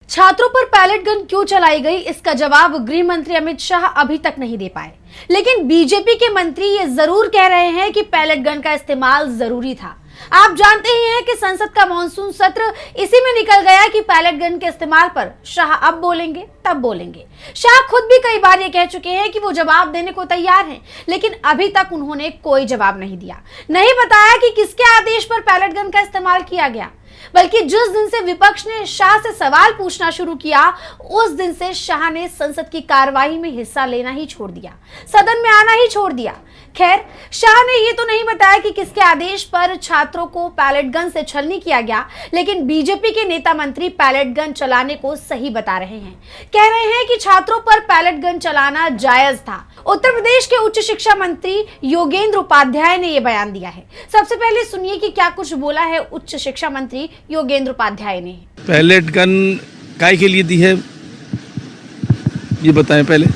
छात्रों पर pellet gun क्यों चलाई गई, इसका जवाब गृह मंत्री अमित शाह अभी तक नहीं दे पाए। लेकिन बीजेपी के मंत्री ये जरूर कह रहे हैं कि पैलेट गन का इस्तेमाल जरूरी था। आप जानते ही हैं कि संसद का मॉनसून सत्र इसी में निकल गया कि पैलेट गन के इस्तेमाल पर शाह अब बोलेंगे तब बोलेंगे। शाह खुद भी कई बार ये कह चुके हैं कि वो जवाब देने को तैयार हैं, लेकिन अभी तक उन्होंने कोई जवाब नहीं दिया, नहीं बताया कि किसके आदेश पर पैलेट गन का इस्तेमाल किया गया। बल्कि जिस दिन से विपक्ष ने शाह से सवाल पूछना शुरू किया, उस दिन से शाह ने संसद की कार्यवाही में हिस्सा लेना ही छोड़ दिया, सदन में आना ही छोड़ दिया। खैर, शाह ने ये तो नहीं बताया कि किसके आदेश पर छात्रों को पैलेट गन से छलनी किया गया, लेकिन बीजेपी के नेता मंत्री पैलेट गन चलाने को सही बता रहे हैं। कह रहे हैं कि छात्रों पर पैलेट गन चलाना जायज था। उत्तर प्रदेश के उच्च शिक्षा मंत्री योगेंद्र उपाध्याय ने यह बयान दिया है। सबसे पहले सुनिए कि क्या कुछ बोला है उच्च शिक्षा मंत्री योगेंद्र उपाध्याय ने। पैलेट गन काय के लिए दी है ये बताएं पहले।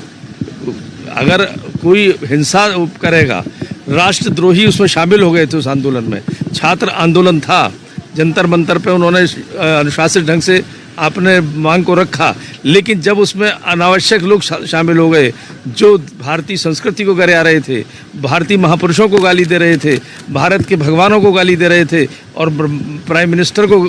अगर कोई हिंसा करेगा, राष्ट्रद्रोही उसमें शामिल हो गए थे उस आंदोलन में। छात्र आंदोलन था, जंतर मंतर पे उन्होंने अनुशासित ढंग से अपने मांग को रखा, लेकिन जब उसमें अनावश्यक लोग शामिल हो गए जो भारतीय संस्कृति को गरिया रहे थे, भारतीय महापुरुषों को गाली दे रहे थे, भारत के भगवानों को गाली दे रहे थे और प्राइम मिनिस्टर को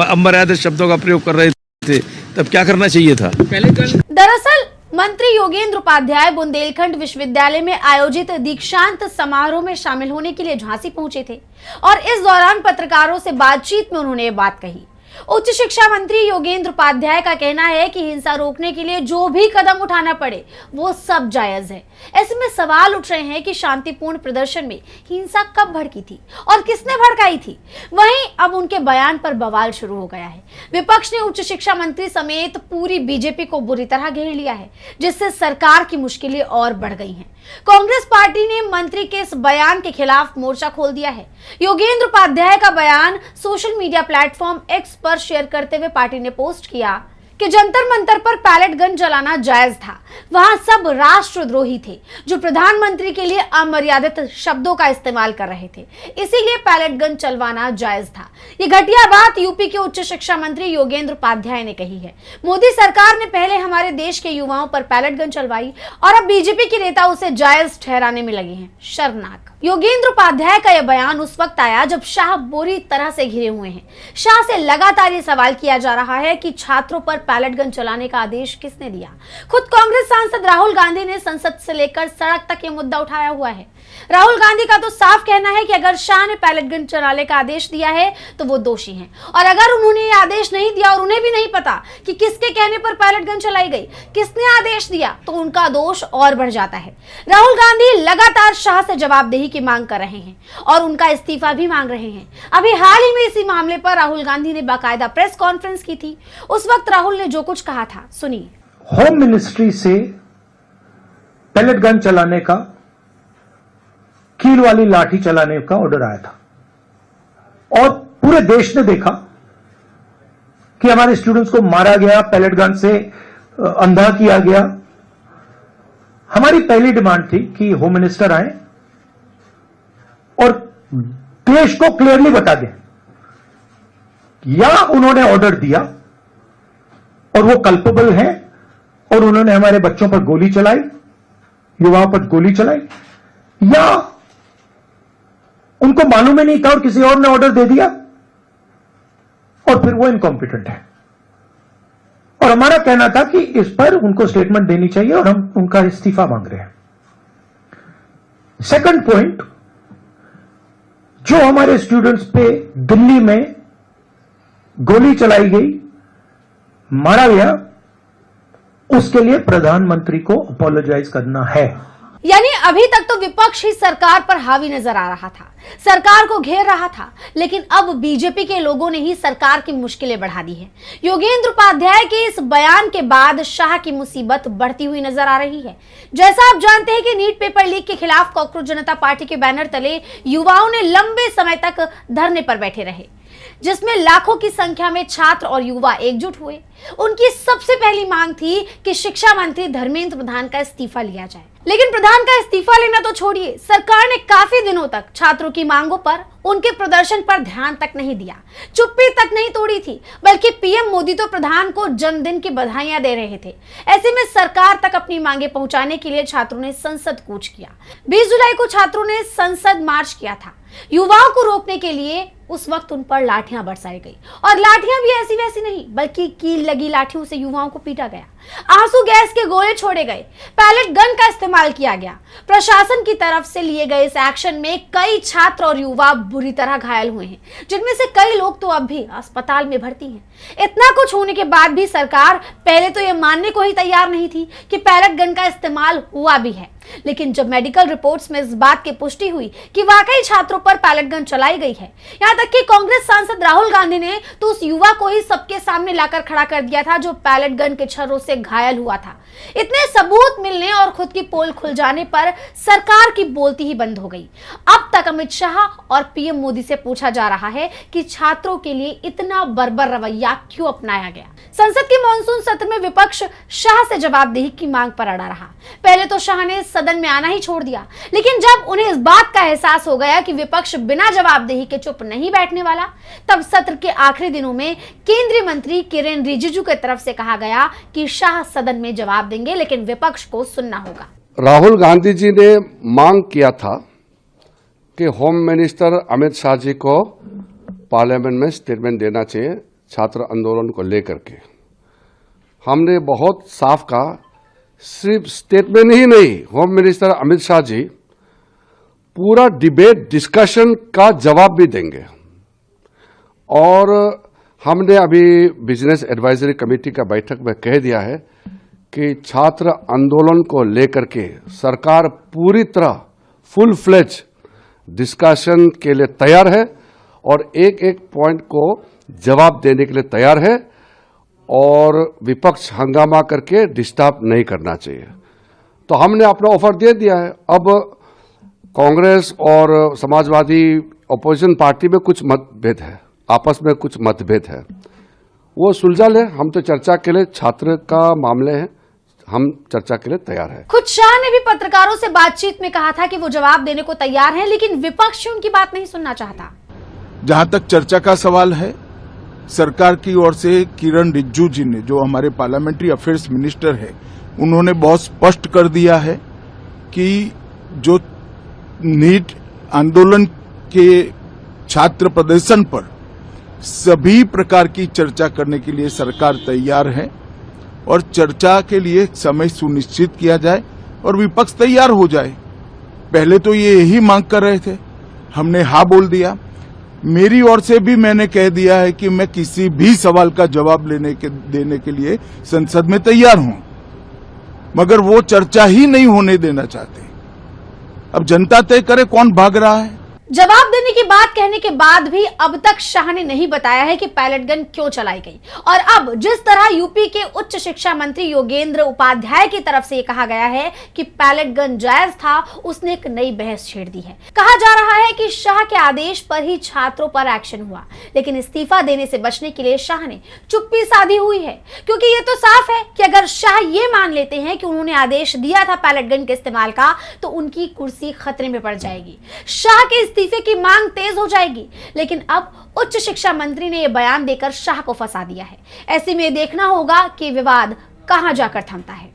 अमर्यादित शब्दों का प्रयोग कर रहे थे, तब क्या करना चाहिए था? दरअसल मंत्री योगेंद्र उपाध्याय बुंदेलखंड विश्वविद्यालय में आयोजित दीक्षांत समारोह में शामिल होने के लिए झांसी पहुंचे थे और इस दौरान पत्रकारों से बातचीत में उन्होंने ये बात कही। उच्च शिक्षा मंत्री योगेंद्र उपाध्याय का कहना है कि हिंसा रोकने के लिए जो भी कदम उठाना पड़े वो सब जायज है। ऐसे में सवाल उठ रहे हैं कि शांतिपूर्ण प्रदर्शन में हिंसा कब भड़की थी और किसने भड़काई थी। वहीं अब उनके बयान पर बवाल शुरू हो गया है। विपक्ष ने उच्च शिक्षा मंत्री समेत पूरी बीजेपी को बुरी तरह घेर लिया है, जिससे सरकार की मुश्किलें और बढ़ गई हैं। कांग्रेस पार्टी ने मंत्री के इस बयान के खिलाफ मोर्चा खोल दिया है। योगेंद्र उपाध्याय का बयान सोशल मीडिया प्लेटफॉर्म एक्स पर शेयर करते हुए पार्टी ने पोस्ट किया कि जंतर मंतर पर पैलेट गन चलाना जायज था। वहां सब राष्ट्रद्रोही थे जो प्रधानमंत्री के लिए अमर्यादित शब्दों का इस्तेमाल कर रहे थे, इसीलिए पैलेट गन चलवाना जायज था। ये घटिया बात यूपी के उच्च शिक्षा मंत्री योगेंद्र उपाध्याय ने कही है। मोदी सरकार ने पहले हमारे देश के युवाओं पर पैलेट गन चलवाई और अब बीजेपी के नेता उसे जायज ठहराने में लगे हैं। शर्मनाक। योगेंद्र उपाध्याय का यह बयान उस वक्त आया जब शाह बुरी तरह से घिरे हुए हैं। शाह से लगातार ये सवाल किया जा रहा है कि छात्रों पर पैलेट गन चलाने का आदेश किसने दिया। खुद कांग्रेस सांसद राहुल गांधी ने संसद से लेकर सड़क तक ये मुद्दा उठाया हुआ है। राहुल गांधी का तो साफ कहना है कि अगर शाह ने पैलेट गन चलाने का आदेश दिया है तो वो दोषी हैं, और अगर उन्होंने ये आदेश नहीं दिया और उन्हें भी नहीं पता कि किसके कहने पर पैलेट गन चलाई गई, किसने आदेश दिया, तो उनका दोष और बढ़ जाता है। राहुल गांधी लगातार शाह से जवाबदेही की मांग कर रहे हैं और उनका इस्तीफा भी मांग रहे हैं। अभी हाल ही में इसी मामले पर राहुल गांधी ने बाकायदा प्रेस कॉन्फ्रेंस की थी। उस वक्त राहुल ने जो कुछ कहा था सुनिए। होम मिनिस्ट्री से पैलेट गन चलाने का, कील वाली लाठी चलाने का ऑर्डर आया था और पूरे देश ने देखा कि हमारे स्टूडेंट्स को मारा गया, पैलेट गन से अंधा किया गया। हमारी पहली डिमांड थी कि होम मिनिस्टर आए और देश को क्लियरली बता दें या उन्होंने ऑर्डर दिया और वो कल्पेबल हैं और उन्होंने हमारे बच्चों पर गोली चलाई, युवाओं पर गोली चलाई, या उनको मालूम ही नहीं था और किसी और ने ऑर्डर दे दिया और फिर वो इनकॉम्पिटेंट है। और हमारा कहना था कि इस पर उनको स्टेटमेंट देनी चाहिए और हम उनका इस्तीफा मांग रहे हैं। सेकंड पॉइंट, जो हमारे स्टूडेंट्स पे दिल्ली में गोली चलाई गई, मारा गया, उसके लिए प्रधानमंत्री को अपोलोजाइज करना है। यानी अभी तक तो विपक्ष ही सरकार पर हावी नजर आ रहा था, सरकार को घेर रहा था, लेकिन अब बीजेपी के लोगों ने ही सरकार की मुश्किलें बढ़ा दी है। योगेंद्र उपाध्याय के इस बयान के बाद शाह की मुसीबत बढ़ती हुई नजर आ रही है। जैसा आप जानते हैं कि नीट पेपर लीक के खिलाफ कांग्रेस जनता पार्टी के बैनर तले युवाओं ने लंबे समय तक धरने पर बैठे रहे, जिसमें लाखों की संख्या में छात्र और युवा एकजुट हुए। उनकी सबसे पहली मांग थी कि शिक्षा मंत्री धर्मेंद्र प्रधान का इस्तीफा लिया जाए। लेकिन प्रधान का इस्तीफा लेना तो छोड़िए, सरकार ने काफी दिनों तक छात्रों की मांगों पर, उनके प्रदर्शन पर ध्यान तक नहीं दिया, चुप्पी तक नहीं तोड़ी थी, बल्कि पीएम मोदी तो प्रधान को जन्मदिन की बधाइयां दे रहे थे। ऐसे में सरकार तक अपनी मांगे पहुंचाने के लिए छात्रों ने संसद कूच किया। 20 जुलाई को छात्रों ने संसद मार्च किया था। युवाओं को रोकने के लिए उस वक्त उन पर लाठियां बरसाई गई, और लाठियां भी ऐसी वैसी नहीं, बल्कि कील लगी लाठियों से युवाओं को पीटा गया, आंसू गैस के गोले छोड़े गए, पैलेट गन का इस्तेमाल किया गया। प्रशासन की तरफ से लिए गए इस एक्शन में कई छात्र और युवा बुरी तरह घायल हुए हैं, जिनमें से कई लोग तो अब भी अस्पताल में भर्ती हैं। इतना कुछ होने के बाद भी सरकार पहले तो यह मानने को ही तैयार नहीं थी कि पैलेट गन का इस्तेमाल हुआ भी है, लेकिन जब मेडिकल रिपोर्ट्स में इस बात की पुष्टि हुई कि वाकई छात्रों पर पैलेट गन चलाई गई है, यहां तक कि कांग्रेस सांसद राहुल गांधी ने तो उस युवा को ही सबके सामने लाकर खड़ा कर दिया था जो पैलेट गन के छर्रों से घायल हुआ था। इतने सबूत मिलने और खुद की पोल खुल जाने पर सरकार की बोलती ही बंद हो गई। अब तक अमित शाह और पीएम मोदी से पूछा जा रहा है कि छात्रों के लिए इतना बर्बर रवैया क्यों अपनाया गया। संसद के मॉनसून सत्र में विपक्ष शाह से जवाबदेही की मांग पर अड़ा रहा। पहले तो शाह ने सदन में आना ही छोड़ दिया, लेकिन जब उन्हें इस बात का एहसास हो गया कि विपक्ष बिना जवाबदेही के चुप नहीं बैठने वाला, तब सत्र के आखिरी दिनों में केंद्रीय मंत्री किरेन रिजिजू की तरफ से कहा गया कि शाह सदन में जवाब देंगे, लेकिन विपक्ष को सुनना होगा। राहुल गांधी जी ने मांग किया था कि होम मिनिस्टर अमित शाह जी को पार्लियामेंट में स्टेटमेंट देना चाहिए छात्र आंदोलन को लेकर के। हमने बहुत साफ कहा, सिर्फ स्टेटमेंट ही नहीं, होम मिनिस्टर अमित शाह जी पूरा डिबेट डिस्कशन का जवाब भी देंगे। और हमने अभी बिजनेस एडवाइजरी कमेटी का बैठक में कह दिया है कि छात्र आंदोलन को लेकर के सरकार पूरी तरह फुल फ्लेज डिस्कशन के लिए तैयार है और एक एक पॉइंट को जवाब देने के लिए तैयार है, और विपक्ष हंगामा करके डिस्टर्ब नहीं करना चाहिए। तो हमने अपना ऑफर दे दिया है। अब कांग्रेस और समाजवादी अपोजिशन पार्टी में कुछ मतभेद है, आपस में कुछ मतभेद है, वो सुलझा ले। हम तो चर्चा के लिए, छात्र का मामले है, हम चर्चा के लिए तैयार है। खुद शाह ने भी पत्रकारों से बातचीत में कहा था कि वो जवाब देने को तैयार हैं, लेकिन विपक्ष उनकी बात नहीं सुनना चाहता। जहां तक चर्चा का सवाल है, सरकार की ओर से किरेन रिजिजू जी ने, जो हमारे पार्लियामेंट्री अफेयर्स मिनिस्टर है, उन्होंने बहुत स्पष्ट कर दिया है कि जो नीट आंदोलन के छात्र प्रदर्शन पर सभी प्रकार की चर्चा करने के लिए सरकार तैयार है, और चर्चा के लिए समय सुनिश्चित किया जाए और विपक्ष तैयार हो जाए। पहले तो ये यही मांग कर रहे थे, हमने हाँ बोल दिया। मेरी ओर से भी मैंने कह दिया है कि मैं किसी भी सवाल का जवाब देने के लिए संसद में तैयार हूं, मगर वो चर्चा ही नहीं होने देना चाहते। अब जनता तय करे कौन भाग रहा है। जवाब देने की बात कहने के बाद भी अब तक शाह ने नहीं बताया है कि पैलेट गन क्यों चलाई गई। और अब जिस तरह यूपी के उच्च शिक्षा मंत्री योगेंद्र उपाध्याय की तरफ से ये कहा गया है कि पैलेट गन जायज था, उसने एक नई बहस छेड़ दी है। कहा जा रहा है कि शाह के आदेश पर ही छात्रों पर एक्शन हुआ, लेकिन इस्तीफा देने से बचने के लिए शाह ने चुप्पी साधी हुई है, क्योंकि ये तो साफ है कि अगर शाह ये मान लेते हैं कि उन्होंने आदेश दिया था पैलेट गन के इस्तेमाल का, तो उनकी कुर्सी खतरे में पड़ जाएगी, शाह के इस्तीफे की मांग तेज हो जाएगी। लेकिन अब उच्च शिक्षा मंत्री ने यह बयान देकर शाह को फंसा दिया है। ऐसे में देखना होगा कि विवाद कहां जाकर थमता है।